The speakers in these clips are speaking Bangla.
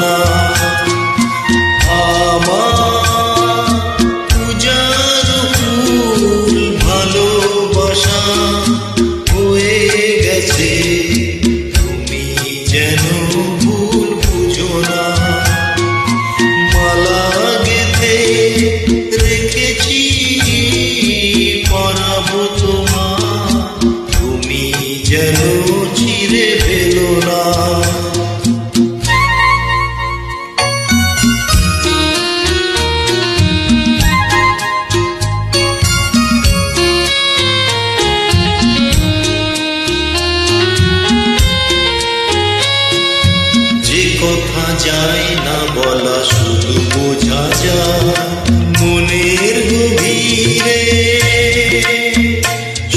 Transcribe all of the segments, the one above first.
না। আমার পূজার ফুল ভালোবাসা হয়ে গেছে, তুমি যেন ভুল বুঝো না। মালা গেঁথে রেখেছি পরাবো তোমার, তুমি যেন ছিঁড়ে ফেলো না। যে কথা যায় না বলা শুধু বোঝা যায় মনের গভীরে,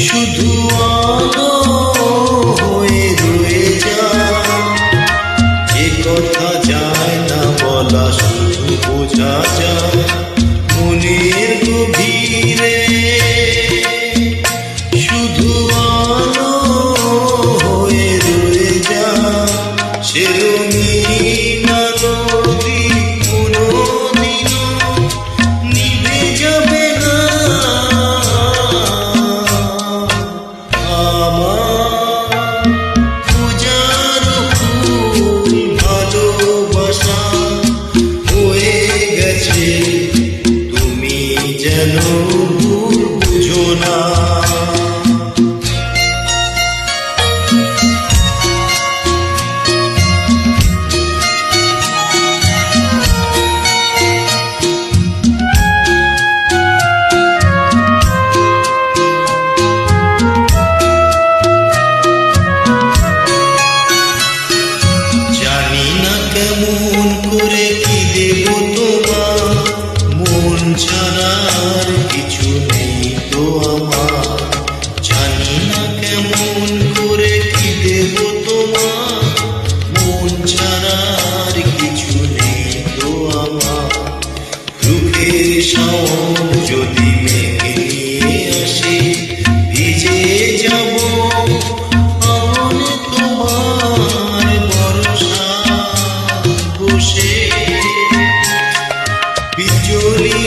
শুধু আলো হয়ে রয়ে যায়। যে কথা যায় না বলা শুধু বোঝা যায় মনের গভীরে, শুধু আলো হয়ে রয়ে যায়। সে রঙিন আলোটি কোনোদিনও নিভে যাবে না। আমার পূজার ফুল ভালোবাসা হয়ে গেছে, তুমি যেন ভুল বুঝো না। জানি না কেমন করে কি দেব তোমার, মন ছাড়ার কিছু নেই তো আমার। জানি না কেমন করে কি দেব তোমার, মন ছাড়ার কিছু নেই তো আমার। রূপের শাওন যদি মেঘে নিয়ে আসে, ভিজে যাব তোমার ভরসা বসে। বিজলি